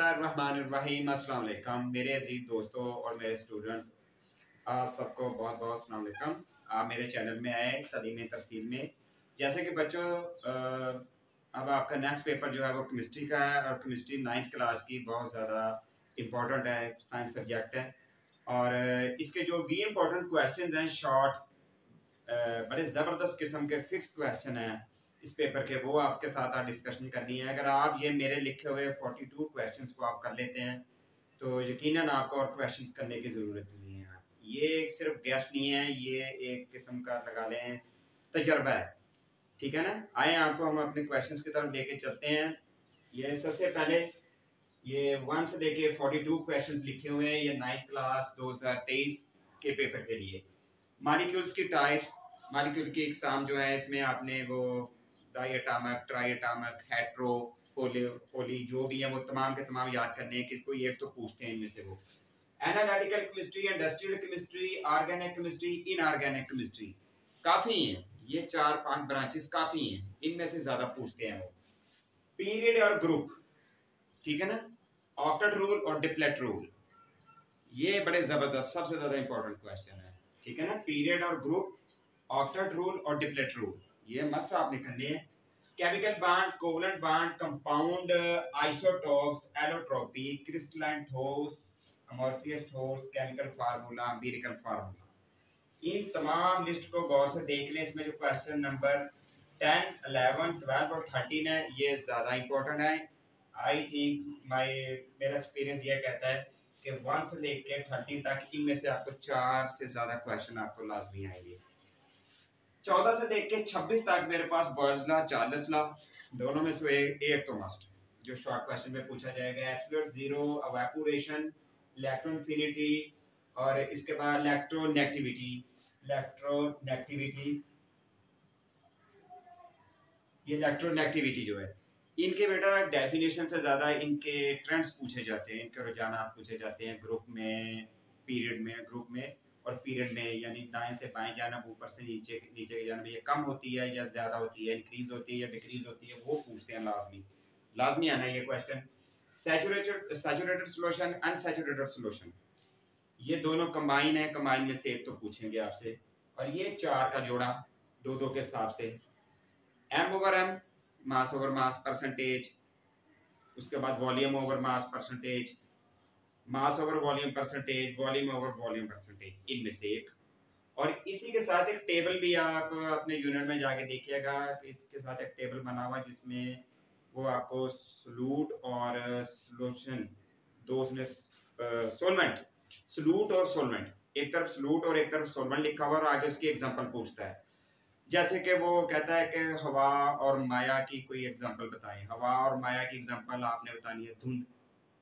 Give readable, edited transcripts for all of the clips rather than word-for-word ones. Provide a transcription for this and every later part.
बिस्मिल्लाहिर्रहमानिर्रहीम। अस्सलाम वालेकुम मेरे अजीज दोस्तों और मेरे स्टूडेंट्स, आप सबको बहुत बहुत अस्सलाम वालेकुम। आप मेरे चैनल में आए तालीम तरसील में। जैसे कि बच्चों, अब आपका नेक्स्ट पेपर जो है वो केमिस्ट्री का है और केमिस्ट्री 9th क्लास की बहुत ज़्यादा इम्पोर्टेंट है, साइंस सब्जेक्ट है। और इसके जो भी इम्पोर्टेंट क्वेश्चन हैं शॉर्ट, बड़े ज़बरदस्त किस्म के फिक्स क्वेश्चन हैं इस पेपर के, वो आपके साथ आज डिस्कशन करनी है। अगर आप ये मेरे लिखे हुए 42 क्वेश्चंस को आप कर लेते हैं तो यकीनन आपको और क्वेश्चंस करने की ज़रूरत नहीं है। ये सिर्फ गेस्ट नहीं है, ये एक किस्म का लगा लें तजर्बा है, ठीक है ना। आए आपको हम अपने क्वेश्चंस की तरफ लेके चलते हैं। ये सबसे पहले ये 1 से लेके 42 क्वेश्चंस लिखे हुए हैं, ये 9th क्लास 2023 के पेपर के लिए। मॉलिक्यूल्स की टाइप्स, मॉलिक्यूल की एग्जाम जो है इसमें आपने वो डायटॉमिक, ट्राइटॉमिक, हेट्रो, पोली जो भी है वो तमाम के तमाम याद करने हैं कि कोई एक तो पूछते हैं इनमें से। वो analytical chemistry, industrial chemistry, organic chemistry, inorganic chemistry, काफी हैं ये 4-5 ब्रांचेस काफी हैं, इनमें से ज्यादा पूछते हैं वो। पीरियड और ग्रुप, ठीक है ना। ऑक्टेट रूल और डिप्लेट रूल, ये बड़े जबरदस्त सबसे ज्यादा इंपॉर्टेंट क्वेश्चन है, ठीक है ना। पीरियड और ग्रुप, ऑक्टेट रूल और डिप्लेट रूल, ये मस्ट आपने करने हैं। Chemical bond, covalent bond, compound, isotopes, allotropy, crystalline ठोस, अमोर्फियस ठोस, केमिकल फार्मूला, एम्पिरिकल फार्मूला, इन तमाम लिस्ट को गौर से देख लें। इसमें जो क्वेश्चन नंबर 10, 11, 12 और 13 है ये ज्यादा इंपॉर्टेंट है। आई थिंक मेरा एक्सपीरियंस ये कहता है कि 1 से लेकर 30 तक इनमें से आपको 4 से ज्यादा क्वेश्चन आपको लाजमी आएंगे। 14 से लेकर 26 तक मेरे पास बॉयल्स लॉ, चार्ल्स लॉ, दोनों में से एक तो मस्ट जो शॉर्ट क्वेश्चन में पूछा जाएगा। एब्सोल्यूट जीरो, इवेपोरेशन, इलेक्ट्रोइनफिनिटी, और इसके बाद इलेक्ट्रोनेगेटिविटी। ये इलेक्ट्रोनेगेटिविटी जो है इनके बेटा डेफिनेशन से ज्यादा इनके ट्रेंड्स पूछे जाते हैं, इनके रुझानात पूछे जाते हैं ग्रुप में, पीरियड में, ग्रुप में और पीरियड में, यानी दाएं से बाएं जानब, ऊपर से नीचे, नीचे की जानब ये कम होती है या ज्यादा होती है, इंक्रीज होती है या डिक्रीज होती है, वो पूछते हैं लाजमी। लाजमी आना ये question. Saturated solution, unsaturated solution, ये दोनों कंबाइन है, कंबाइन में से एक तो पूछेंगे आपसे। और ये 4 का जोड़ा 2-2 के हिसाब से। M over M, mass over mass percentage, उसके बाद volume over mass percentage, mass over volume percentage, volume over volume percentage, इनमें से एक। और इसी के साथ एक टेबल भी आप अपने यूनिट में जाके देखिएगा कि इसके साथ एक टेबल बना हुआ जिसमें वो आपको सॉल्यूट और सॉल्यूशन, दो उसमें सोलवेंट, सॉल्यूट और सोलवेंट, एक तरफ सॉल्यूट और एक तरफ सोलवेंट लिखा हुआ और आगे उसकी एग्जांपल पूछता है। जैसे कि वो कहता है कि हवा और माया की कोई एग्जांपल बताएं। हवा और माया की एग्जांपल आपने बतानी है धुंध,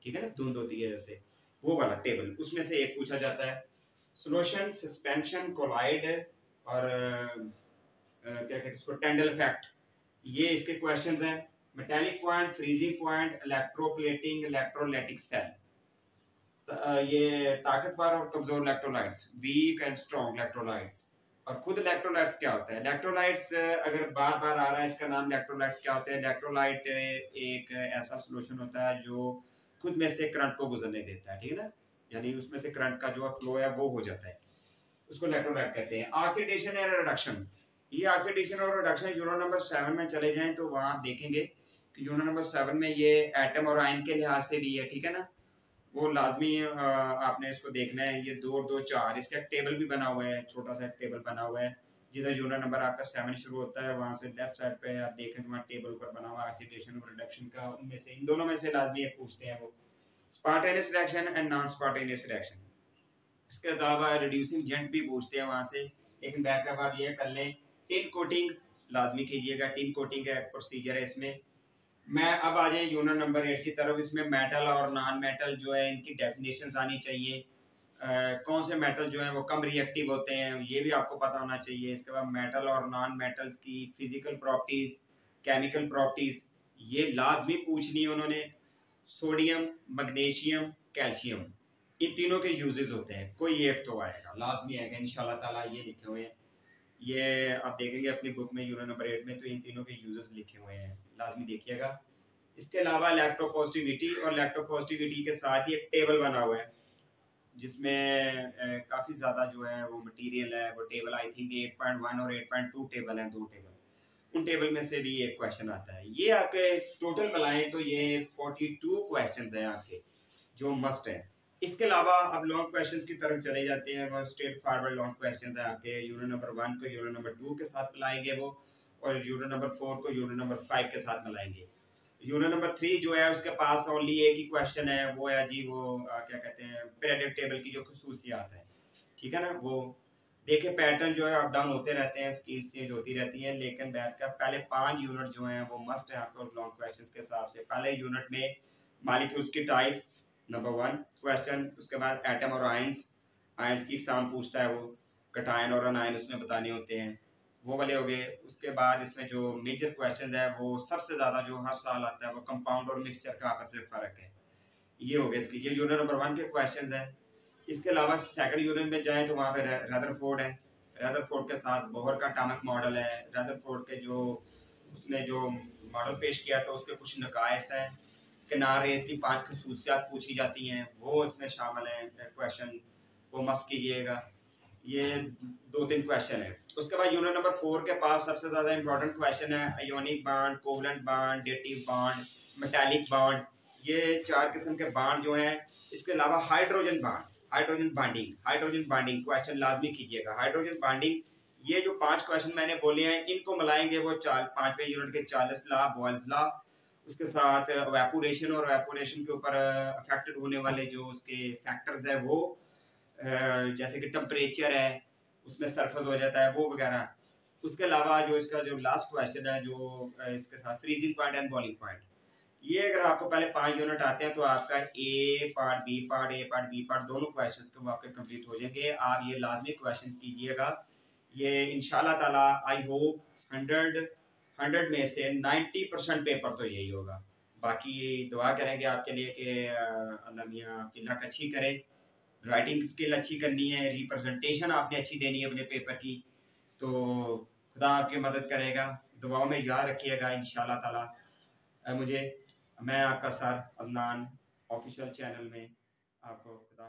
ठीक है ना, धुंध होती है जैसे, वो वाला टेबल, उसमें से एक पूछा जाता है। सॉल्यूशन, सस्पेंशन, कोलाइड और क्या कहते हैं उसको, टेंडल इफेक्ट, ये इसके क्वेश्चंस हैं। Metallic point, freezing point, electroplating, electrolytic cell, ये ताकतवर और कमजोर electrolytes, weak and strong electrolytes. और खुद इलेक्ट्रोलाइट्स क्या होता है? इलेक्ट्रोलाइट्स अगर बार बार आ रहा है इसका नाम, इलेक्ट्रोलाइट्स क्या होते हैं? इलेक्ट्रोलाइट एक ऐसा सॉल्यूशन होता है जो खुद में से करंट को गुजरने देता है, ठीक है ना, यानी उसमें से करंट का जो फ्लो है वो हो जाता है, उसको इलेक्ट्रोलाइट कहते हैं। ऑक्सीडेशन और रिडक्शन, ये ऑक्सीडेशन और रिडक्शन यूनिट नंबर 7 में चले जाएं तो वहां देखेंगे कि यूनिट नंबर 7 में ये एटम और आयन के लिहाज से भी है, ठीक है ना, वो लाजमी आपने इसको देखना है। ये 2 और 2 4, इसका एक टेबल भी बना हुआ है, छोटा सा टेबल बना हुआ है, जिधर यूनिट नंबर आपका 7 शुरू होता है वहां से लेफ्ट साइड पे आप देखें वहाँ टेबल पर बना हुआ ऑक्सीडेशन और रिडक्शन का। उनमें से इन दोनों में से लाजमी एक पूछते हैं वो। Spontaneous reaction and non spontaneous reaction, इसके अलावा रिड्यूसिंग एजेंट भी पूछते हैं वहां से, लेकिन बैकअप आप ये कर लें। टिन कोटिंग लाजमी कीजिएगा, टिन कोटिंग का प्रोसीजर है इसमें। मैं अब आ जाए यूनिट नंबर 8 की तरफ। इसमें मेटल और नॉन मेटल जो है इनकी डेफिनेशंस आनी चाहिए। कौन से मेटल जो है वो कम रिएक्टिव होते हैं ये भी आपको पता होना चाहिए। इसके बाद मेटल और नॉन मेटल्स की फिजिकल प्रॉपर्टीज, केमिकल प्रॉपर्टीज, ये लाजमी पूछनी है उन्होंने। सोडियम, मैग्नीशियम, कैल्शियम, इन तीनों के यूजेस होते हैं, कोई एक तो आएगा, लाजमी आएगा इंशाल्लाह ताला, ये लिखे हुए हैं। ये आप देखेंगे अपनी बुक में यूनिट नंबर 8 में, तो इन तीनों के यूजेस लिखे हुए हैं, लाजमी देखिएगा। इसके अलावा इलेक्ट्रोपॉजिटिविटी और इलेक्ट्रोपॉजिटिविटी के साथ ही एक टेबल बना हुआ है जिसमें काफ़ी ज़्यादा जो है वो मटेरियल है। वो टेबल आई थिंक 8.1 और 8.2 टेबल है, दो टेबल। उन टेबल में से भी एक क्वेश्चन आता है। ये आपके टोटल बनाएं तो ये 42 क्वेश्चन हैं आपके जो मस्ट है। इसके अलावा अब लॉन्ग क्वेश्चंस की तरफ चले जाते हैं। वो स्ट्रेट फॉरवर्ड लॉन्ग क्वेश्चंस है आपके। यूनिट नंबर 1 को यूनिट नंबर 2 के साथ मिलाएंगे वो, और यूनिट नंबर 4 को यूनिट नंबर 5 के साथ मिलाएंगे। यूनिट नंबर 3 जो है उसके पास ओनली एक ही क्वेश्चन है, वो है जी वो क्या कहते हैं पीरियोडिक टेबल की जो खसूसियात है, ठीक है ना। वो देखिए पैटर्न जो है अप डाउन होते रहते हैं, स्कीम्स चेंज होती रहती हैं, लेकिन बैठ का पहले 5 यूनिट जो हैं वो मस्ट है आपको लॉन्ग क्वेश्चंस के हिसाब से। पहले यूनिट में मॉलिक्यूल्स की टाइप्स नंबर 1 क्वेश्चन, उसके बाद एटम और आयंस, आयंस की एग्जाम पूछता है वो, कटायन और अनायन उसमें बताने होते हैं, वो वाले हो गए। उसके बाद इसमें जो मेजर क्वेश्चन है वो सबसे ज़्यादा जो हर साल आता है वो कंपाउंड और मिक्सचर का आपस में फ़र्क है, ये हो गया इसकी। ये यूनिट नंबर 1 के क्वेश्चन है। इसके अलावा सेकंड यूनिट में जाएं तो वहाँ पे रदरफोर्ड है। रदरफोर्ड के साथ बोहर का एटॉमिक मॉडल है। रदरफोर्ड के जो उसने जो मॉडल पेश किया था उसके कुछ नकाइस हैं, किनार रेस की 5 खसूसियात पूछी जाती हैं, वो इसमें शामिल हैं क्वेश्चन, वो मस्ट कीजिएगा। ये 2-3 क्वेश्चन है। उसके बाद यूनिट नंबर 4 के पास सबसे ज़्यादा इंपॉर्टेंट क्वेश्चन है ionic bond, covalent bond, dative bond, metallic bond. ये 4 किस्म के बॉन्ड जो हैं। इसके अलावा hydrogen bond, hydrogen bonding question लाजमी कीजिएगा। हाइड्रोजन बॉन्डिंग, ये जो 5 क्वेश्चन मैंने बोले हैं इनको मिलाएंगे वो 5वें यूनिट के 40 लॉ, बॉयल्स लॉ, उसके साथ वेपोरेशन और वेपोरेशन के ऊपर अफेक्टेड होने वाले जो उसके फैक्टर्स है वो, जैसे कि टेम्परेचर है उसमें सरफेस हो जाता है वो वगैरह। उसके अलावा जो इसका जो लास्ट क्वेश्चन है जो इसके साथ freezing point and boiling point, ये अगर आपको पहले 5 यूनिट आते हैं तो आपका ए पार्ट बी पार्ट दोनों क्वेश्चंस के वो आपके कंप्लीट हो जाएंगे। आप ये लाजमी क्वेश्चन कीजिएगा। ये इंशाल्लाह ताला आई होप 100 में से 90% पेपर तो यही होगा। बाकी दुआ करेंगे आपके लिए कि अल्लाह मियाँ आपकी लक अच्छी करे। राइटिंग स्किल अच्छी करनी है, रिप्रेजेंटेशन आपने अच्छी देनी है अपने पेपर की, तो खुदा आपकी मदद करेगा। दुआओं में याद रखिएगा इंशाल्लाह ताला। मुझे मैं आपका सर अदनान ऑफिशियल चैनल में आपको खुदा